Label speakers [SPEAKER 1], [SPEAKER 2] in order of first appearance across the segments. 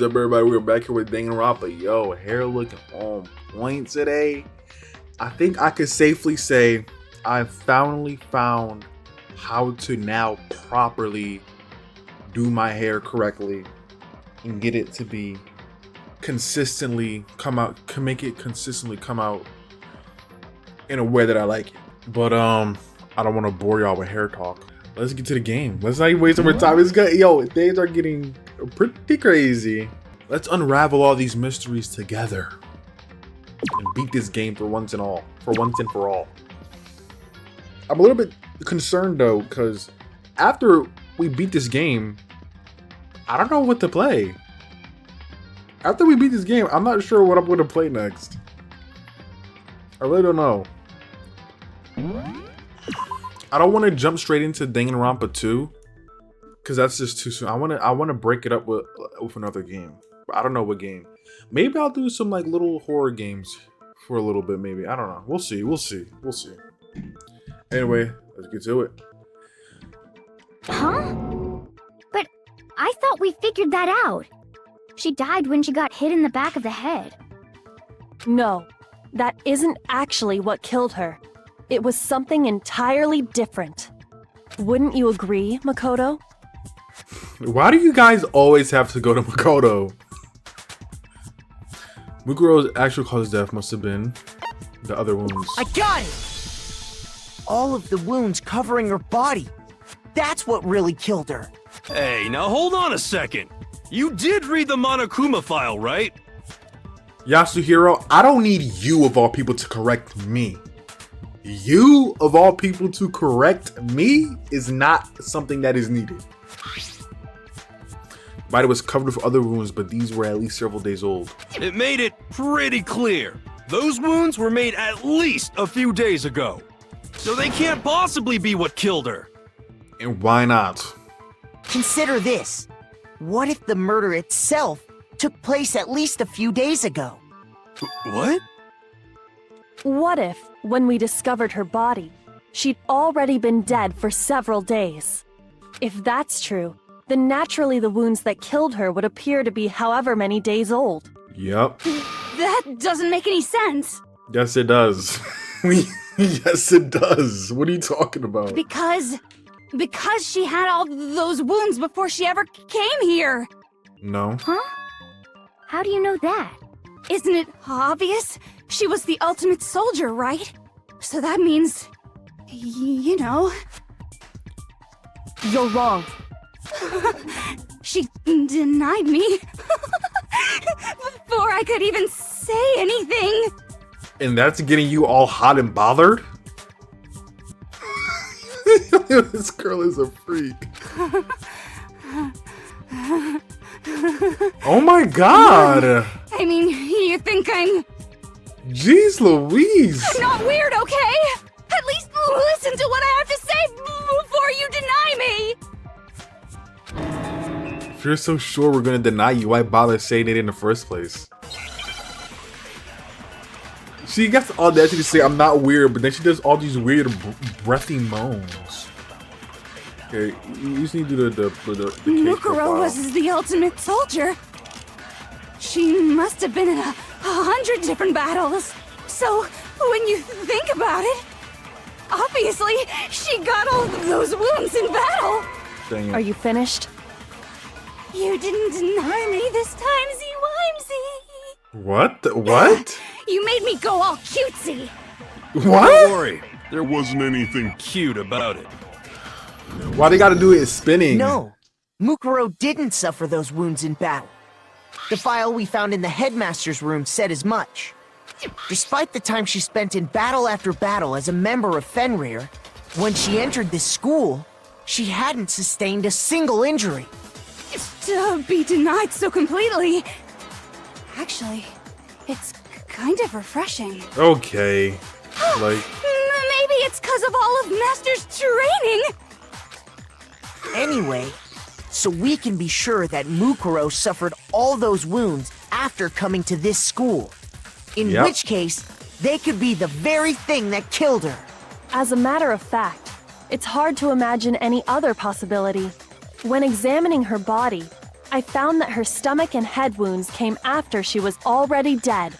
[SPEAKER 1] up, everybody? We're back here with Danganronpa. Yo, hair looking on point today. I think I could safely say I finally found how to now properly do my hair correctly and get it to be consistently come out, can make it consistently come out in a way that I like it. But I don't want to bore y'all with hair talk. Let's get to the game. Let's not waste more time. It's good. Yo, things are getting pretty crazy. Let's unravel all these mysteries together and beat this game for once and for all. I'm a little bit concerned though, because after we beat this game, I don't know what to play. After we beat this game, I'm not sure what I'm going to play next. I really don't know. I don't want to jump straight into Danganronpa 2 because that's just too soon. I want to break it up with another game. I don't know what game. Maybe I'll do some like little horror games for a little bit. Maybe, I don't know. We'll see. Anyway, let's get to it.
[SPEAKER 2] Huh? But I thought we figured that out. She died when she got hit in the back of the head.
[SPEAKER 3] No, that isn't actually what killed her. It was something entirely different. Wouldn't you agree, Makoto?
[SPEAKER 1] Why do you guys always have to go to Makoto? Mukuro's actual cause of death must have been the other wounds.
[SPEAKER 4] I got it! All of the wounds covering her body. That's what really killed her.
[SPEAKER 5] Hey, now hold on a second. You did read the Monokuma file, right?
[SPEAKER 1] Yasuhiro, I don't need you of all people to correct me. You of all people to correct me is not something that is needed. Body was covered with other wounds, but these were at least several days old.
[SPEAKER 5] It made it pretty clear. Those wounds were made at least a few days ago. So they can't possibly be what killed her.
[SPEAKER 1] And why not?
[SPEAKER 4] Consider this. What if the murder itself took place at least a few days ago?
[SPEAKER 5] What?
[SPEAKER 3] What if, when we discovered her body, she'd already been dead for several days? If that's true, then naturally the wounds that killed her would appear to be however many days old.
[SPEAKER 1] Yep.
[SPEAKER 2] That doesn't make any sense.
[SPEAKER 1] Yes, it does. Yes, it does. What are you talking about?
[SPEAKER 2] Because she had all those wounds before she ever came here.
[SPEAKER 1] No.
[SPEAKER 2] Huh? How do you know that? Isn't it obvious? She was the ultimate soldier, right? So that means, you know.
[SPEAKER 3] You're wrong.
[SPEAKER 2] She denied me before I could even say anything.
[SPEAKER 1] And that's getting you all hot and bothered? This girl is a freak. Oh my god!
[SPEAKER 2] I mean, you think I'm
[SPEAKER 1] Jeez Louise!
[SPEAKER 2] not weird, okay? At least listen to what I have to say before you deny me!
[SPEAKER 1] If you're so sure we're gonna deny you, why bother saying it in the first place? She gets the audacity to say I'm not weird, but then she does all these weird breathy moans. Okay, you just need to do the case
[SPEAKER 2] Mukuro
[SPEAKER 1] profile.
[SPEAKER 2] was the ultimate soldier. She must have been in 100 different battles. So, when you think about it, obviously, she got all of those wounds in battle.
[SPEAKER 1] Dang it.
[SPEAKER 3] Are you finished?
[SPEAKER 2] You didn't deny me this time, Z-Wimsey.
[SPEAKER 1] What? What?
[SPEAKER 2] You made me go all cutesy.
[SPEAKER 5] Don't
[SPEAKER 1] What?
[SPEAKER 5] worry, there wasn't anything cute about it.
[SPEAKER 1] Why they gotta do it spinning?
[SPEAKER 4] No, Mukuro didn't suffer those wounds in battle. The file we found in the headmaster's room said as much. Despite the time she spent in battle after battle as a member of Fenrir, when she entered this school, she hadn't sustained a single injury.
[SPEAKER 2] To be denied so completely. Actually, it's kind of refreshing.
[SPEAKER 1] Okay. Like,
[SPEAKER 2] Maybe it's because of all of Master's training.
[SPEAKER 4] Anyway, so we can be sure that Mukuro suffered all those wounds after coming to this school. In
[SPEAKER 1] Yep.
[SPEAKER 4] which case, they could be the very thing that killed her.
[SPEAKER 3] As a matter of fact, it's hard to imagine any other possibility. When examining her body, I found that her stomach and head wounds came after she was already dead.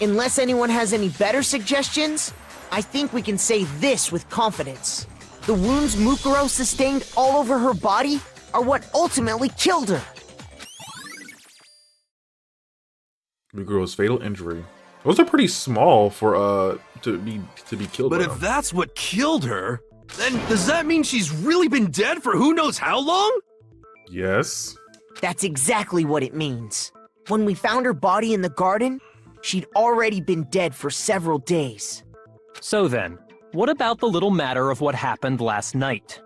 [SPEAKER 4] Unless anyone has any better suggestions, I think we can say this with confidence. The wounds Mukuro sustained all over her body are what ultimately killed her.
[SPEAKER 1] Mukuro's fatal injury. Those are pretty small for to be killed.
[SPEAKER 5] But
[SPEAKER 1] by
[SPEAKER 5] if
[SPEAKER 1] them.
[SPEAKER 5] that's what killed her, then does that mean she's really been dead for who knows how long?
[SPEAKER 1] Yes.
[SPEAKER 4] That's exactly what it means. When we found her body in the garden, she'd already been dead for several days.
[SPEAKER 6] So then, what about the little matter of what happened last night?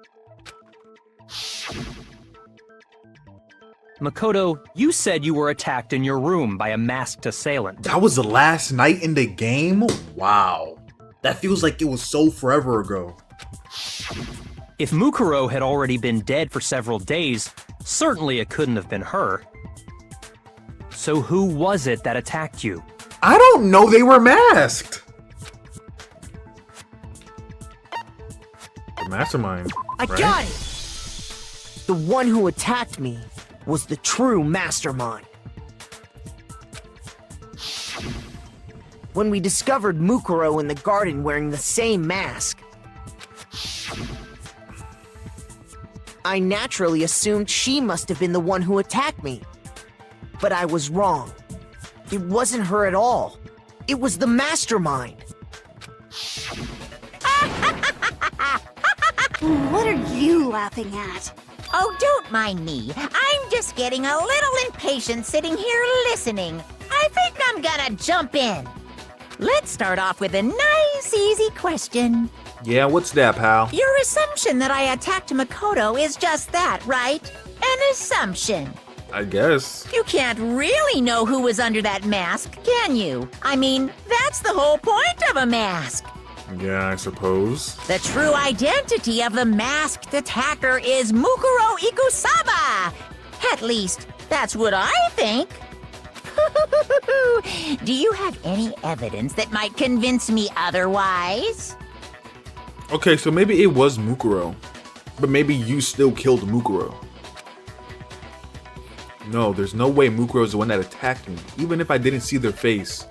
[SPEAKER 6] Makoto, you said you were attacked in your room by a masked assailant.
[SPEAKER 1] That was the last night in the game? Wow. That feels like it was so forever ago.
[SPEAKER 6] If Mukuro had already been dead for several days, certainly it couldn't have been her. So who was it that attacked you?
[SPEAKER 1] I don't know, they were masked. The mastermind.
[SPEAKER 4] I
[SPEAKER 1] right?
[SPEAKER 4] got it! The one who attacked me was the true mastermind. When we discovered Mukuro in the garden wearing the same mask, I naturally assumed she must have been the one who attacked me. But I was wrong. It wasn't her at all. It was the mastermind.
[SPEAKER 2] What are you laughing at?
[SPEAKER 7] Oh, don't mind me. I'm just getting a little impatient sitting here listening. I think I'm gonna jump in. Let's start off with a nice, easy question.
[SPEAKER 1] Yeah, what's that, pal?
[SPEAKER 7] Your assumption that I attacked Makoto is just that, right? An assumption.
[SPEAKER 1] I guess.
[SPEAKER 7] You can't really know who was under that mask, can you? I mean, that's the whole point of a mask.
[SPEAKER 1] Yeah, I suppose.
[SPEAKER 7] The true identity of the masked attacker is Mukuro Ikusaba. At least, that's what I think. Do you have any evidence that might convince me otherwise?
[SPEAKER 1] Okay, so maybe it was Mukuro. But maybe you still killed Mukuro. No, there's no way Mukuro is the one that attacked me, even if I didn't see their face.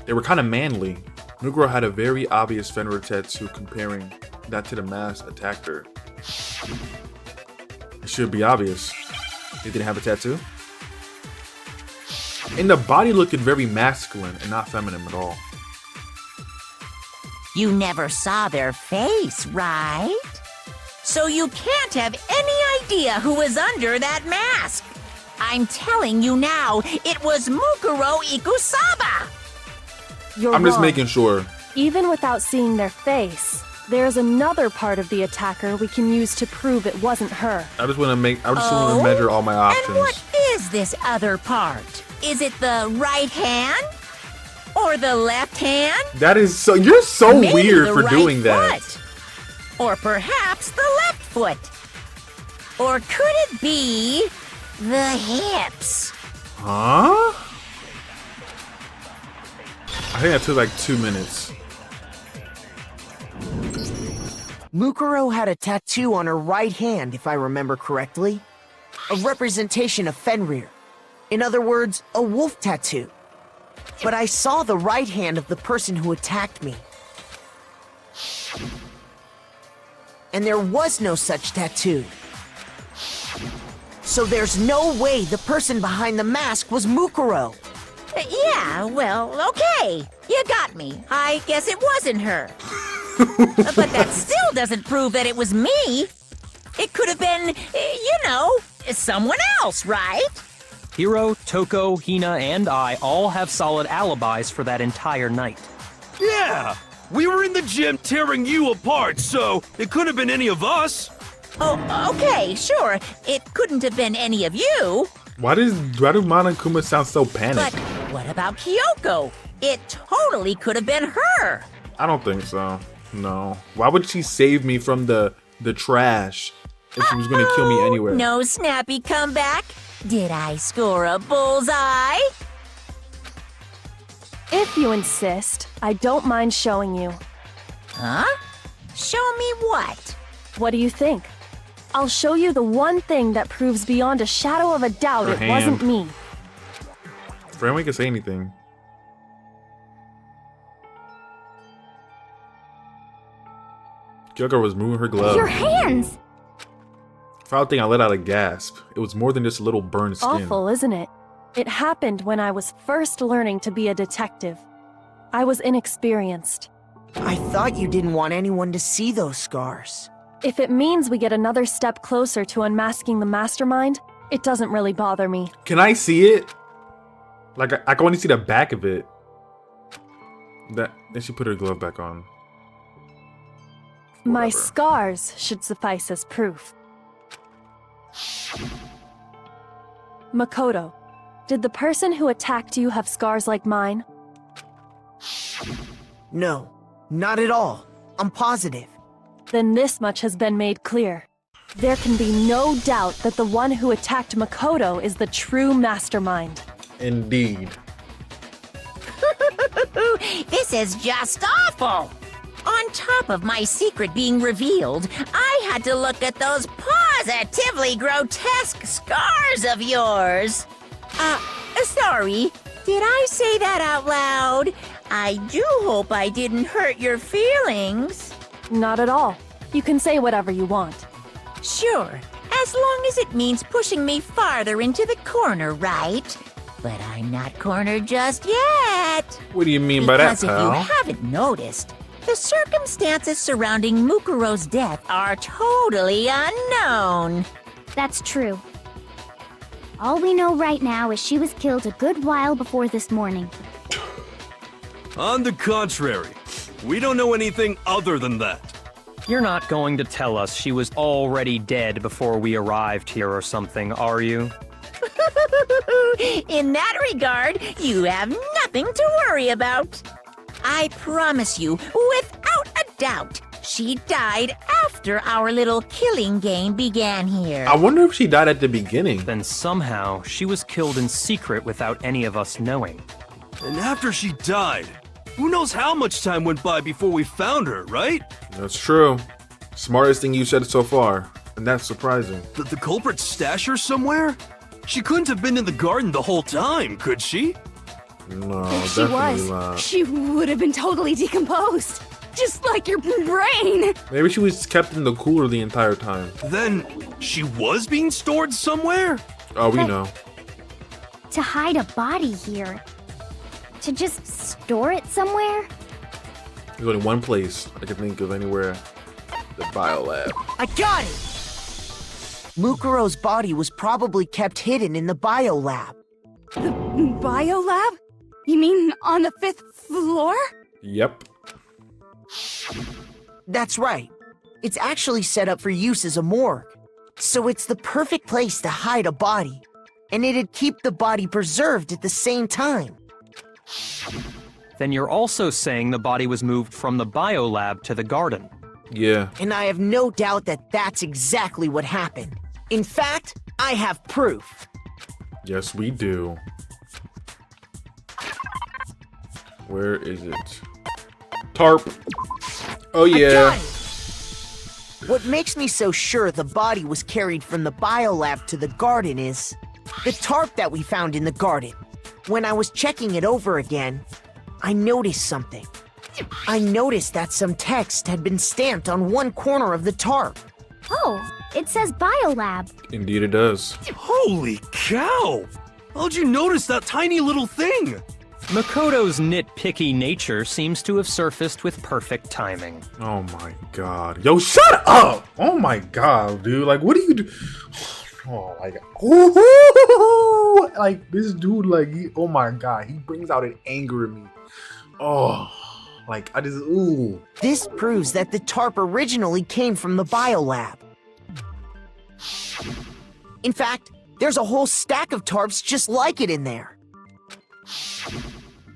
[SPEAKER 1] They were kind of manly. Mukuro had a very obvious Fenrir tattoo, comparing that to the masked attacker. It should be obvious. They didn't have a tattoo? And the body looked very masculine and not feminine at all.
[SPEAKER 7] You never saw their face, right? So you can't have any idea who was under that mask. I'm telling you now, it was Mukuro Ikusaba.
[SPEAKER 3] You're
[SPEAKER 1] I'm just
[SPEAKER 3] wrong.
[SPEAKER 1] making sure.
[SPEAKER 3] Even without seeing their face, there's another part of the attacker we can use to prove it wasn't her.
[SPEAKER 1] I just want to measure all my options.
[SPEAKER 7] And what is this other part? Is it the right hand? Or the left hand?
[SPEAKER 1] That is so. You're so
[SPEAKER 7] Maybe
[SPEAKER 1] weird
[SPEAKER 7] the
[SPEAKER 1] for
[SPEAKER 7] right
[SPEAKER 1] doing that.
[SPEAKER 7] foot. Or perhaps the left foot. Or could it be the hips?
[SPEAKER 1] Huh? I think that took like 2 minutes.
[SPEAKER 4] Mukuro had a tattoo on her right hand, if I remember correctly. A representation of Fenrir. In other words, a wolf tattoo. But I saw the right hand of the person who attacked me. And there was no such tattoo. So there's no way the person behind the mask was Mukuro.
[SPEAKER 7] Yeah, well, okay. You got me. I guess it wasn't her. But that still doesn't prove that it was me. It could have been, someone else, right?
[SPEAKER 6] Hiro, Toko, Hina, and I all have solid alibis for that entire night.
[SPEAKER 5] Yeah! We were in the gym tearing you apart, so it could have been any of us.
[SPEAKER 7] Oh, okay, sure. It couldn't have been any of you.
[SPEAKER 1] Why do Mana and Kuma sound so
[SPEAKER 7] But
[SPEAKER 1] panicked?
[SPEAKER 7] what about Kyoko? It totally could have been her.
[SPEAKER 1] I don't think so. No. Why would she save me from the trash if she was going to kill me anyway?
[SPEAKER 7] No snappy comeback. Did I score a bullseye?
[SPEAKER 3] If you insist, I don't mind showing you.
[SPEAKER 7] Huh? Show me what?
[SPEAKER 3] What do you think? I'll show you the one thing that proves beyond a shadow of a doubt
[SPEAKER 1] Her
[SPEAKER 3] it wasn't
[SPEAKER 1] hand.
[SPEAKER 3] me.
[SPEAKER 1] Friend, we can say anything. Kyoko was moving her glove.
[SPEAKER 2] Your hands!
[SPEAKER 1] Foul thing, I let out a gasp. It was more than just a little burned skin.
[SPEAKER 3] Awful, isn't it? It happened when I was first learning to be a detective. I was inexperienced.
[SPEAKER 4] I thought you didn't want anyone to see those scars.
[SPEAKER 3] If it means we get another step closer to unmasking the mastermind, it doesn't really bother me.
[SPEAKER 1] Can I see it? Like, I can only see the back of it. Then she put her glove back on.
[SPEAKER 3] My
[SPEAKER 1] Whatever.
[SPEAKER 3] scars should suffice as proof. Makoto, did the person who attacked you have scars like mine?
[SPEAKER 4] No, not at all. I'm positive.
[SPEAKER 3] Then this much has been made clear. There can be no doubt that the one who attacked Makoto is the true mastermind.
[SPEAKER 1] Indeed.
[SPEAKER 7] This is just awful! On top of my secret being revealed, I had to look at those positively grotesque scars of yours. Sorry, did I say that out loud? I do hope I didn't hurt your feelings.
[SPEAKER 3] Not at all. You can say whatever you want.
[SPEAKER 7] Sure, as long as it means pushing me farther into the corner, right? But I'm not cornered just yet.
[SPEAKER 1] What do you mean by that,
[SPEAKER 7] Because if you
[SPEAKER 1] pal?
[SPEAKER 7] haven't noticed, the circumstances surrounding Mukuro's death are totally unknown.
[SPEAKER 8] That's true. All we know right now is she was killed a good while before this morning.
[SPEAKER 5] On the contrary, we don't know anything other than that.
[SPEAKER 6] You're not going to tell us she was already dead before we arrived here or something, are you?
[SPEAKER 7] In that regard, you have nothing to worry about. I promise you, without a doubt, she died after our little killing game began here.
[SPEAKER 1] I wonder if she died at the beginning.
[SPEAKER 6] Then somehow she was killed in secret without any of us knowing.
[SPEAKER 5] And after she died, who knows how much time went by before we found her, right?
[SPEAKER 1] That's true. Smartest thing you said so far. And that's surprising.
[SPEAKER 5] Did the culprit stash her somewhere? She couldn't have been in the garden the whole time, could she?
[SPEAKER 1] No,
[SPEAKER 2] If she
[SPEAKER 1] definitely
[SPEAKER 2] was,
[SPEAKER 1] not.
[SPEAKER 2] she would have been totally decomposed. Just like your brain.
[SPEAKER 1] Maybe she was kept in the cooler the entire time.
[SPEAKER 5] Then she was being stored somewhere?
[SPEAKER 1] Oh, we
[SPEAKER 8] But-
[SPEAKER 1] know.
[SPEAKER 8] To hide a body here. To just store it somewhere?
[SPEAKER 1] There's only one place I can think of anywhere. The biolab.
[SPEAKER 4] I got it! Mukuro's body was probably kept hidden in the biolab.
[SPEAKER 2] Biolab? You mean on the 5th floor?
[SPEAKER 1] Yep.
[SPEAKER 4] That's right. It's actually set up for use as a morgue. So it's the perfect place to hide a body. And it'd keep the body preserved at the same time.
[SPEAKER 6] Then you're also saying the body was moved from the biolab to the garden.
[SPEAKER 1] Yeah.
[SPEAKER 4] And I have no doubt that that's exactly what happened. In fact, I have proof.
[SPEAKER 1] Yes, we do. Where is it? Tarp. Oh,
[SPEAKER 4] I got
[SPEAKER 1] yeah.
[SPEAKER 4] it! What makes me so sure the body was carried from the biolab to the garden is the tarp that we found in the garden. When I was checking it over again, I noticed something. I noticed that some text had been stamped on one corner of the tarp.
[SPEAKER 8] Oh, it says biolab.
[SPEAKER 1] Indeed, it does.
[SPEAKER 5] Holy cow! How'd you notice that tiny little thing?
[SPEAKER 6] Makoto's nitpicky nature seems to have surfaced with perfect timing.
[SPEAKER 1] Oh my god. Yo, shut up! Oh my god, dude. Like, what do you do? Oh my god. Ooh, like, this dude, like, oh my god. He brings out an anger in me. Oh, like, I just, ooh.
[SPEAKER 4] This proves that the tarp originally came from the biolab. In fact, there's a whole stack of tarps just like it in there.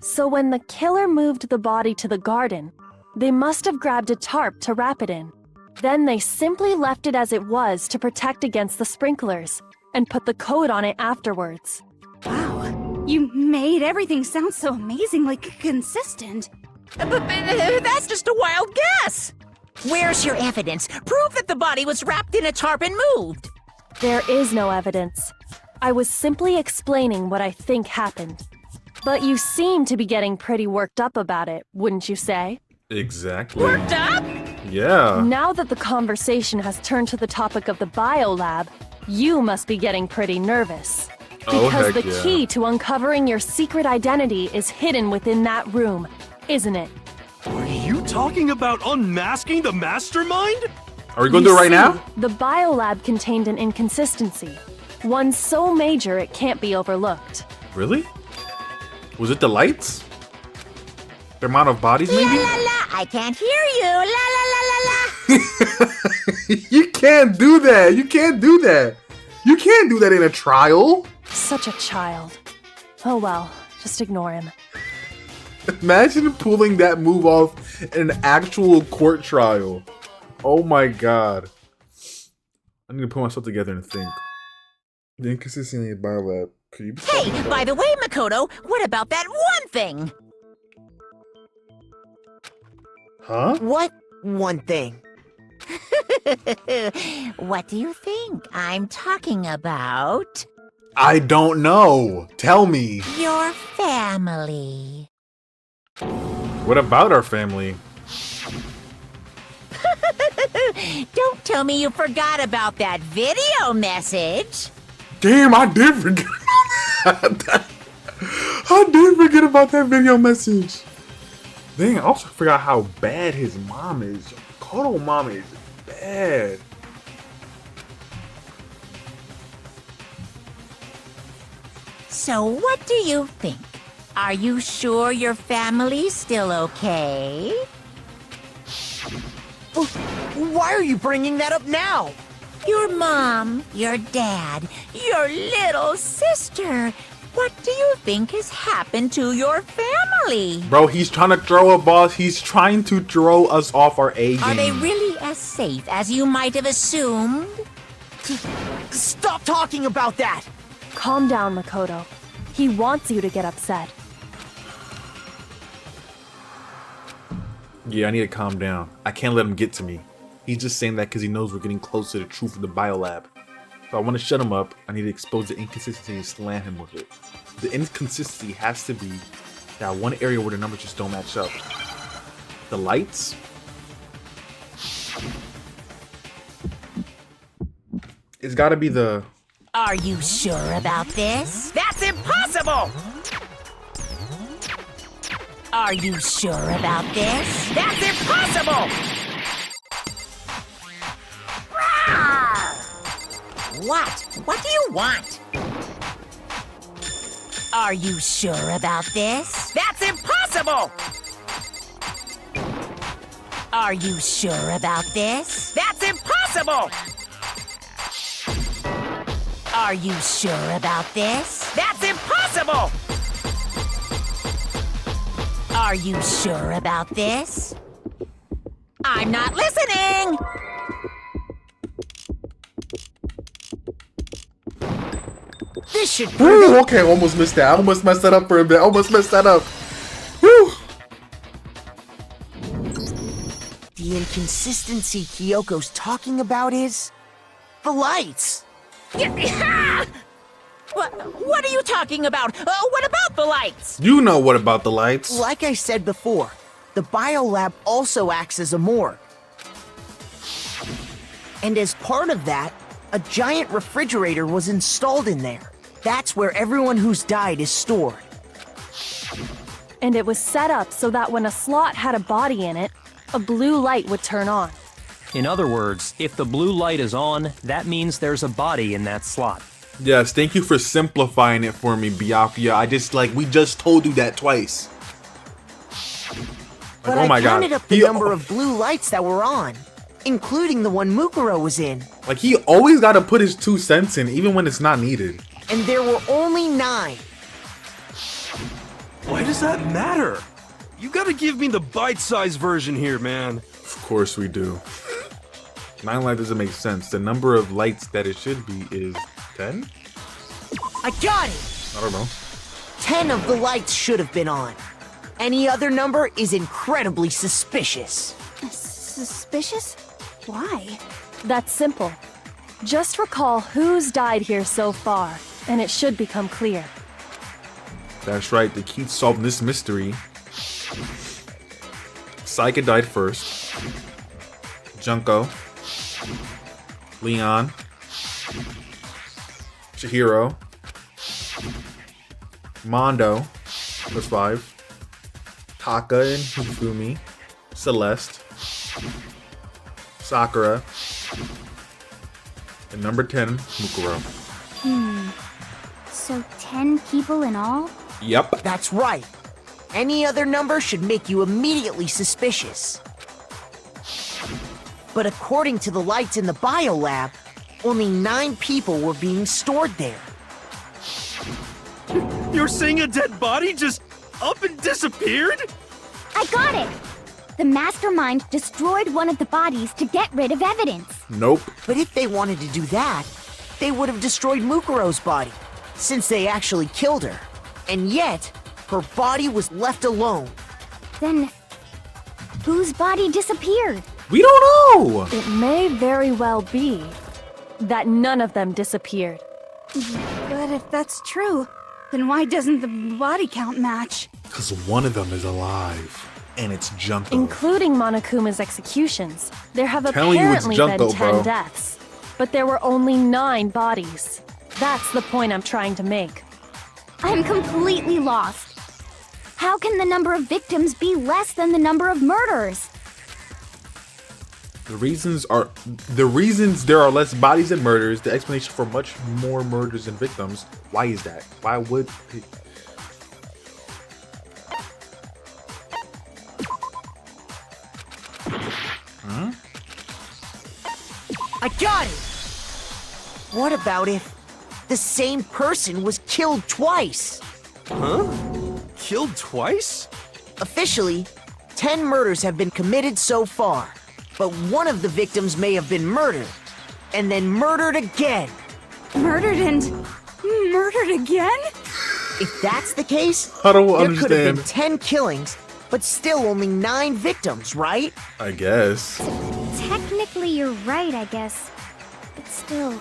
[SPEAKER 3] So when the killer moved the body to the garden, they must have grabbed a tarp to wrap it in. Then they simply left it as it was to protect against the sprinklers, and put the coat on it afterwards.
[SPEAKER 2] Wow. You made everything sound so amazingly consistent.
[SPEAKER 7] But that's just a wild guess. Where's your evidence? Prove that the body was wrapped in a tarp and moved.
[SPEAKER 3] There is no evidence. I was simply explaining what I think happened. But you seem to be getting pretty worked up about it, wouldn't you say?
[SPEAKER 1] Exactly.
[SPEAKER 7] Worked up?
[SPEAKER 1] Yeah.
[SPEAKER 3] Now that the conversation has turned to the topic of the biolab, you must be getting pretty nervous.
[SPEAKER 1] Oh,
[SPEAKER 3] Because
[SPEAKER 1] heck
[SPEAKER 3] the
[SPEAKER 1] yeah.
[SPEAKER 3] key to uncovering your secret identity is hidden within that room, isn't it?
[SPEAKER 5] Are you talking about unmasking the mastermind?
[SPEAKER 1] Are we going to do it right
[SPEAKER 3] See,
[SPEAKER 1] now?
[SPEAKER 3] The biolab contained an inconsistency. One so major it can't be overlooked.
[SPEAKER 1] Really? Was it the lights? The amount of bodies,
[SPEAKER 7] La
[SPEAKER 1] maybe?
[SPEAKER 7] la la, I can't hear you. La la la la la.
[SPEAKER 1] You can't do that. You can't do that. You can't do that in a trial.
[SPEAKER 3] Such a child. Oh well, just ignore him.
[SPEAKER 1] Imagine pulling that move off in an actual court trial. Oh my god. I need to put myself together and think. The inconsistency in the biolab. Could you be
[SPEAKER 7] Hey, by the way, Makoto, what about that one thing?
[SPEAKER 1] Huh?
[SPEAKER 4] What one thing?
[SPEAKER 7] What do you think I'm talking about?
[SPEAKER 1] I don't know. Tell me.
[SPEAKER 7] Your family.
[SPEAKER 1] What about our family?
[SPEAKER 7] Don't tell me you forgot about that video message.
[SPEAKER 1] Damn, I did forget about that. I did forget about that video message. Dang, I also forgot how bad his mom is. Koto mom is bad.
[SPEAKER 7] So what do you think? Are you sure your family's still okay?
[SPEAKER 4] Why are you bringing that up now?
[SPEAKER 7] Your mom, your dad, your little sister. What do you think has happened to your family?
[SPEAKER 1] Bro, he's trying to throw a boss. He's trying to throw us off our A game.
[SPEAKER 7] Are they really as safe as you might have assumed?
[SPEAKER 4] Stop talking about that!
[SPEAKER 3] Calm down, Makoto. He wants you to get upset.
[SPEAKER 1] Yeah, I need to calm down. I can't let him get to me. He's just saying that because he knows we're getting close to the truth of the biolab. If I want to shut him up, I need to expose the inconsistency and slam him with it. The inconsistency has to be that one area where the numbers just don't match up. The lights? It's gotta be the...
[SPEAKER 7] Are you sure about this? That's impossible! Are you sure about this? That's impossible! What? What do you want? Are you sure about this? That's impossible! Are you sure about this? That's impossible! Are you sure about this? That's impossible! Are you sure about this? I'm not listening!
[SPEAKER 4] This should
[SPEAKER 1] Woo, okay, almost missed that. I almost messed that up for a bit. Almost messed that up. Woo!
[SPEAKER 4] The inconsistency Kyoko's talking about is the lights.
[SPEAKER 7] What are you talking about? What about the lights?
[SPEAKER 1] You know what about the lights?
[SPEAKER 4] Like I said before, the biolab also acts as a morgue. And as part of that, a giant refrigerator was installed in there. That's where everyone who's died is stored.
[SPEAKER 3] And it was set up so that when a slot had a body in it, a blue light would turn on.
[SPEAKER 6] In other words, if the blue light is on, that means there's a body in that slot.
[SPEAKER 1] Yes, thank you for simplifying it for me, Byakuya. We just told you that twice.
[SPEAKER 4] But
[SPEAKER 1] oh my
[SPEAKER 4] I counted
[SPEAKER 1] god.
[SPEAKER 4] up the number of blue lights that were on, including the one Mukuro was in.
[SPEAKER 1] He always gotta put his 2 cents in, even when it's not needed.
[SPEAKER 4] And there were only 9.
[SPEAKER 5] Why does that matter? You gotta give me the bite-sized version here, man.
[SPEAKER 1] Of course we do. 9 light doesn't make sense. The number of lights that it should be is 10?
[SPEAKER 4] I got it!
[SPEAKER 1] I don't know.
[SPEAKER 4] 10 of the lights should have been on. Any other number is incredibly suspicious.
[SPEAKER 2] suspicious? Why?
[SPEAKER 3] That's simple. Just recall who's died here so far, and it should become clear.
[SPEAKER 1] That's right, the key to solving this mystery. Saika died first. Junko. Leon. Chihiro. Mondo. That's 5. Taka and Hifumi. Celeste. Sakura. And number 10, Mukuro.
[SPEAKER 8] So 10 people in all?
[SPEAKER 1] Yep.
[SPEAKER 4] That's right. Any other number should make you immediately suspicious. But according to the lights in the biolab, only 9 people were being stored there.
[SPEAKER 5] You're saying a dead body just up and disappeared?
[SPEAKER 8] I got it! The mastermind destroyed one of the bodies to get rid of evidence.
[SPEAKER 1] Nope.
[SPEAKER 4] But if they wanted to do that, they would have destroyed Mukuro's body, since they actually killed her. And yet, her body was left alone.
[SPEAKER 8] Then, whose body disappeared?
[SPEAKER 1] We don't know!
[SPEAKER 3] It may very well be that none of them disappeared.
[SPEAKER 2] But if that's true, then why doesn't the body count match?
[SPEAKER 1] Because one of them is alive. And it's Junko.
[SPEAKER 3] Including Monokuma's executions. There have
[SPEAKER 1] Telling you it's
[SPEAKER 3] apparently
[SPEAKER 1] Junko,
[SPEAKER 3] been 10
[SPEAKER 1] bro.
[SPEAKER 3] deaths. But there were only 9 bodies. That's the point I'm trying to make.
[SPEAKER 8] I'm completely lost. How can the number of victims be less than the number of murderers?
[SPEAKER 1] The reasons there are less bodies and murders, the explanation for much more murders and victims. Why is that? Why would
[SPEAKER 4] I got it! What about if the same person was killed twice?
[SPEAKER 5] Huh? Killed twice?
[SPEAKER 4] Officially, 10 murders have been committed so far, but one of the victims may have been murdered, and then murdered again.
[SPEAKER 2] Murdered and murdered again?
[SPEAKER 4] If that's the case,
[SPEAKER 1] I don't
[SPEAKER 4] there could have
[SPEAKER 1] understand.
[SPEAKER 4] been 10 killings, but still only 9 victims, right?
[SPEAKER 1] I guess.
[SPEAKER 8] Technically, you're right, I guess. But still,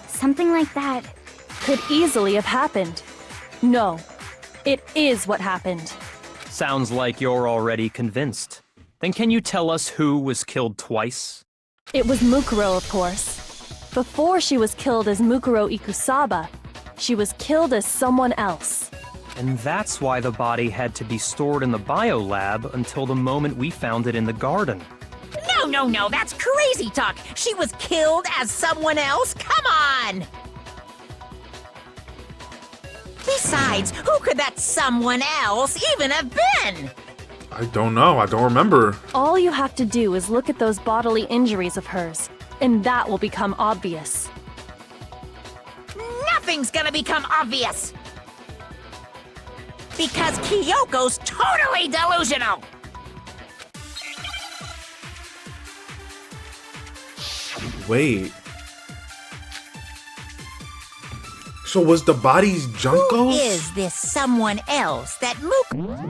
[SPEAKER 8] something like that.
[SPEAKER 3] Could easily have happened. No, it is what happened.
[SPEAKER 6] Sounds like you're already convinced. Then can you tell us who was killed twice?
[SPEAKER 3] It was Mukuro, of course. Before she was killed as Mukuro Ikusaba, she was killed as someone else.
[SPEAKER 6] And that's why the body had to be stored in the biolab until the moment we found it in the garden.
[SPEAKER 7] No, that's crazy talk. She was killed as someone else? Come on! Besides, who could that someone else even have been?
[SPEAKER 1] I don't know. I don't remember.
[SPEAKER 3] All you have to do is look at those bodily injuries of hers, and that will become obvious.
[SPEAKER 7] Nothing's gonna become obvious! Because Kyoko's totally delusional!
[SPEAKER 1] Wait. So was the bodies
[SPEAKER 7] Who
[SPEAKER 1] Junko's?
[SPEAKER 7] is this someone else that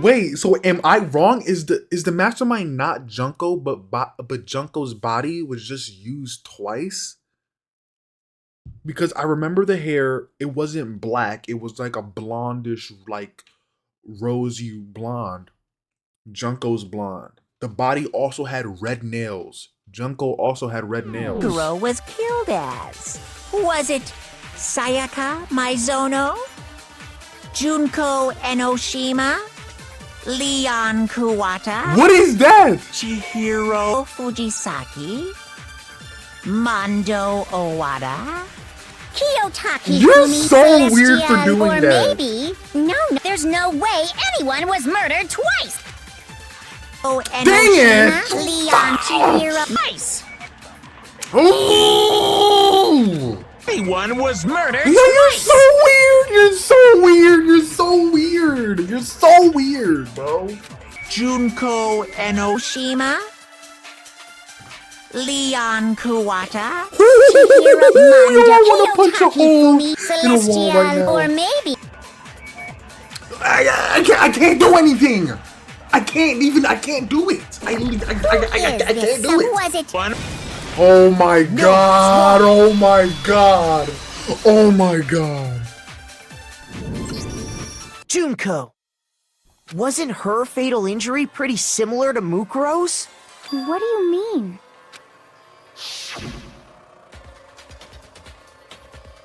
[SPEAKER 1] Wait, so am I wrong? Is the mastermind not Junko, but Junko's body was just used twice? Because I remember the hair, it wasn't black, it was like a blondish, like rosy blonde. Junko's blonde. The body also had red nails. Junko also had red nails.
[SPEAKER 7] Mukuro was killed as? Was it Sayaka Maizono? Junko Enoshima? Leon Kuwata?
[SPEAKER 1] What is that?
[SPEAKER 7] Chihiro Fujisaki? Mondo Owada?
[SPEAKER 8] Kiyotaki
[SPEAKER 1] You're
[SPEAKER 8] Kumi
[SPEAKER 1] so weird for
[SPEAKER 8] Celestial,
[SPEAKER 1] doing
[SPEAKER 8] or
[SPEAKER 1] that.
[SPEAKER 8] maybe... No, there's no way anyone was murdered twice!
[SPEAKER 7] Oh,
[SPEAKER 1] Dang it!
[SPEAKER 8] Leon Chihiro...
[SPEAKER 7] Nice!
[SPEAKER 1] Oh!
[SPEAKER 5] Anyone was murdered.
[SPEAKER 1] No, you're so weird! You're so weird! You're so weird! You're so weird, bro.
[SPEAKER 7] Junko Enoshima? Leon Kuwata?
[SPEAKER 8] Chihiro
[SPEAKER 1] You
[SPEAKER 8] Manda
[SPEAKER 1] don't want to punch a
[SPEAKER 8] Kiyotaki
[SPEAKER 1] hole
[SPEAKER 8] Kumi
[SPEAKER 1] in a
[SPEAKER 8] Celestial,
[SPEAKER 1] wall right now.
[SPEAKER 8] or maybe...
[SPEAKER 1] I can't do anything! I can't do it. I can't do
[SPEAKER 8] Who
[SPEAKER 1] it.
[SPEAKER 8] was it?
[SPEAKER 1] Oh my god. Oh my god. Oh my god.
[SPEAKER 4] Junko. Wasn't her fatal injury pretty similar to Mukuro's?
[SPEAKER 8] What do you mean?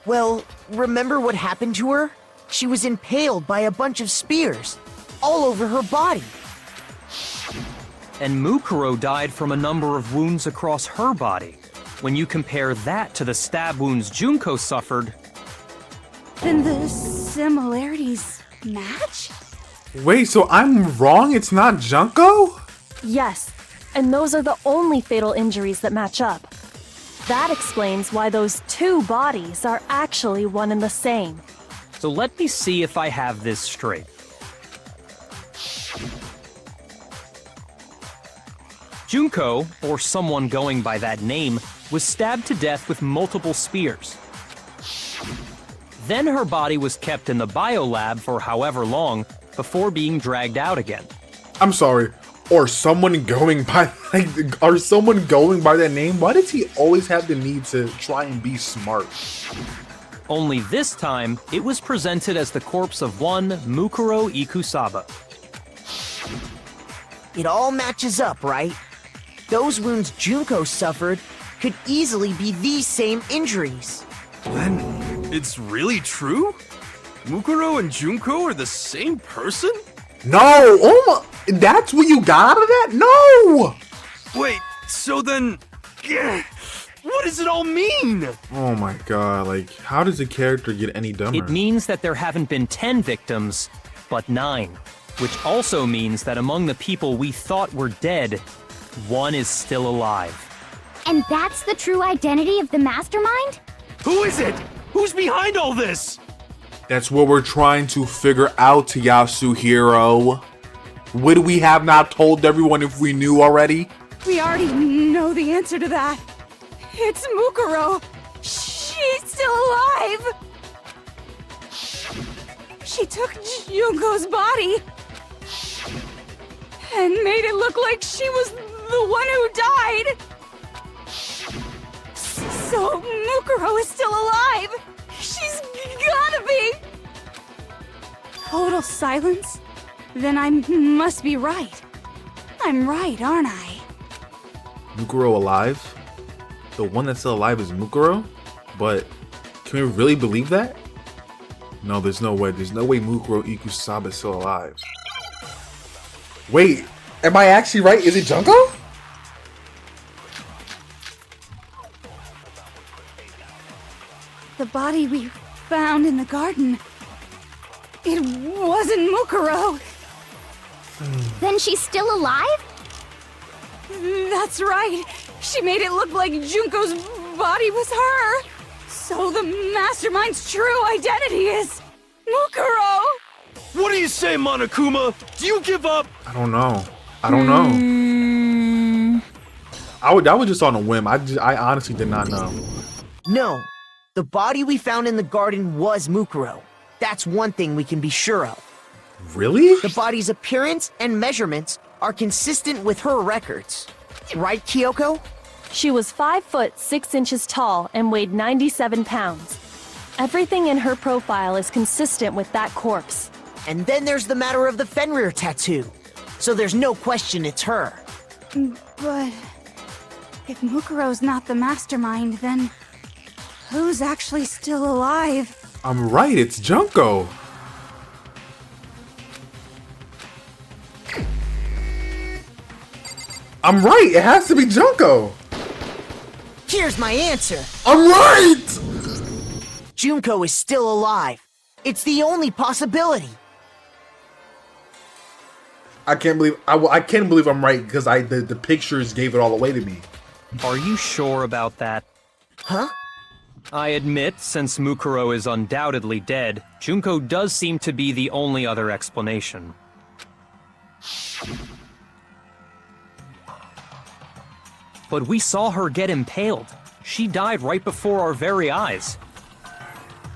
[SPEAKER 4] Well, remember what happened to her? She was impaled by a bunch of spears, all over her body.
[SPEAKER 6] And Mukuro died from a number of wounds across her body. When you compare that to the stab wounds Junko suffered,
[SPEAKER 2] Then the similarities match?
[SPEAKER 1] Wait, so I'm wrong? It's not Junko?
[SPEAKER 3] Yes, and those are the only fatal injuries that match up. That explains why those two bodies are actually one and the same.
[SPEAKER 6] so let me see if I have this straight. Junko, or someone going by that name, was stabbed to death with multiple spears. Then her body was kept in the biolab for however long before being dragged out again.
[SPEAKER 1] I'm sorry. Or someone going by that name? Why does he always have the need to try and be smart?
[SPEAKER 6] Only this time, it was presented as the corpse of one Mukuro Ikusaba.
[SPEAKER 4] It all matches up, right? Those wounds Junko suffered could easily be these same injuries.
[SPEAKER 5] Then it's really true? Mukuro and Junko are the same person?
[SPEAKER 1] No! Oh my! That's what you got out of that? No!
[SPEAKER 5] Wait, so then... What does it all mean?
[SPEAKER 1] Oh my god, like, how does the character get any dumber?
[SPEAKER 6] It means that there haven't been 10 victims, but 9. Which also means that among the people we thought were dead, one is still alive.
[SPEAKER 8] And that's the true identity of the mastermind?
[SPEAKER 5] Who is it? Who's behind all this?
[SPEAKER 1] That's what we're trying to figure out, Yasuhiro. Would we have not told everyone if we knew already?
[SPEAKER 2] We already know the answer to that. It's Mukuro. She's still alive. She took Junko's body and made it look like she was the one who died. So Mukuro is still alive. She's gotta be. Total silence? Then I must be right. I'm right, aren't I?
[SPEAKER 1] Mukuro alive? The one that's still alive is Mukuro? But can we really believe that? No, there's no way. There's no way Mukuro Ikusaba is still alive. Wait, am I actually right? Is it Junko?
[SPEAKER 2] The body we found in the garden. It wasn't Mukuro.
[SPEAKER 8] Then she's still alive?
[SPEAKER 2] That's right. She made it look like Junko's body was her. So the mastermind's true identity is Mukuro.
[SPEAKER 5] What do you say, Monokuma? Do you give up?
[SPEAKER 1] I don't know. I don't know. I was just on a whim. I honestly did not know.
[SPEAKER 4] No, the body we found in the garden was Mukuro. That's one thing we can be sure of.
[SPEAKER 1] Really?
[SPEAKER 4] The body's appearance and measurements are consistent with her records. Right, Kyoko?
[SPEAKER 3] She was 5 foot 6 inches tall and weighed 97 pounds. Everything in her profile is consistent with that corpse.
[SPEAKER 4] And then there's the matter of the Fenrir tattoo. So there's no question it's her.
[SPEAKER 2] But if Mukuro's not the mastermind, then who's actually still alive?
[SPEAKER 1] I'm right, it's Junko. I'm right, it has to be Junko.
[SPEAKER 4] Here's my answer.
[SPEAKER 1] I'm right!
[SPEAKER 4] Junko is still alive. It's the only possibility.
[SPEAKER 1] I can't believe I'm right because the pictures gave it all away to me.
[SPEAKER 6] Are you sure about that?
[SPEAKER 4] Huh?
[SPEAKER 6] I admit, since Mukuro is undoubtedly dead, Junko does seem to be the only other explanation. But we saw her get impaled. She died right before our very eyes.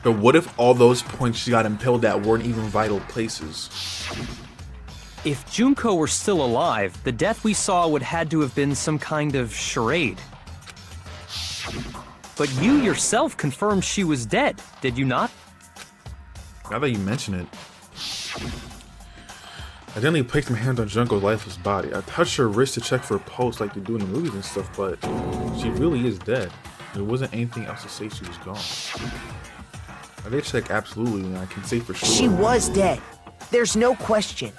[SPEAKER 1] But what if all those points she got impaled at weren't even vital places?
[SPEAKER 6] If Junko were still alive, the death we saw would had to have been some kind of charade. But you yourself confirmed she was dead, did you not?
[SPEAKER 1] Now that you mention it, I gently placed my hand on Junko's lifeless body. I touched her wrist to check for a pulse like they do in the movies and stuff, but she really is dead. There wasn't anything else to say she was gone. I did check absolutely, and I can say for sure.
[SPEAKER 4] She was dead. There's no question.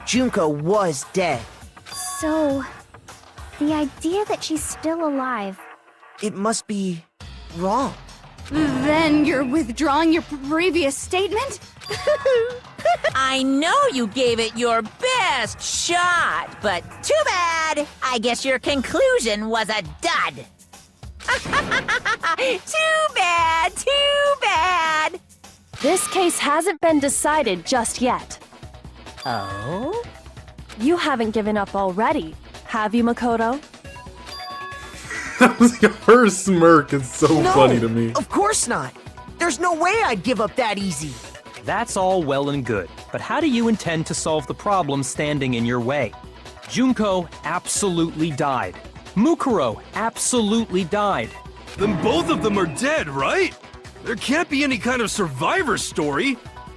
[SPEAKER 4] Junko was dead.
[SPEAKER 8] So, the idea that she's still alive.
[SPEAKER 4] It must be wrong.
[SPEAKER 2] Then you're withdrawing your previous statement?
[SPEAKER 7] I know you gave it your best shot, but too bad. I guess your conclusion was a dud. Too bad, too bad.
[SPEAKER 3] This case hasn't been decided just yet.
[SPEAKER 7] Oh?
[SPEAKER 3] You haven't given up already, have you, Makoto?
[SPEAKER 1] Her smirk is so
[SPEAKER 4] No,
[SPEAKER 1] funny to me.
[SPEAKER 4] Of course not. There's no way I'd give up that easy.
[SPEAKER 6] That's all well and good, but how do you intend to solve the problem standing in your way? Junko absolutely died. Mukuro absolutely died.
[SPEAKER 5] Then both of them are dead, right? There can't be any kind of survivor story.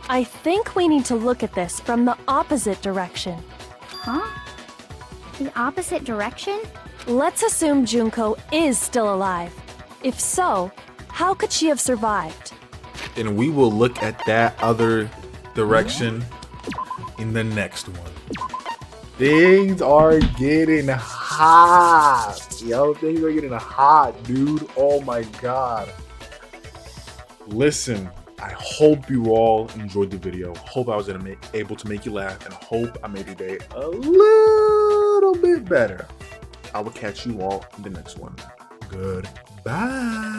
[SPEAKER 3] I think we need to look at this from the opposite direction.
[SPEAKER 8] Huh? The opposite direction?
[SPEAKER 3] Let's assume Junko is still alive. If so, how could she have survived?
[SPEAKER 1] And we will look at that other direction in the next one. Things are getting hot. Yo, things are getting hot, dude. Oh my god. Listen, I hope you all enjoyed the video. Hope I was able to make you laugh, and hope I made your day a little bit better. I will catch you all in the next one. Goodbye.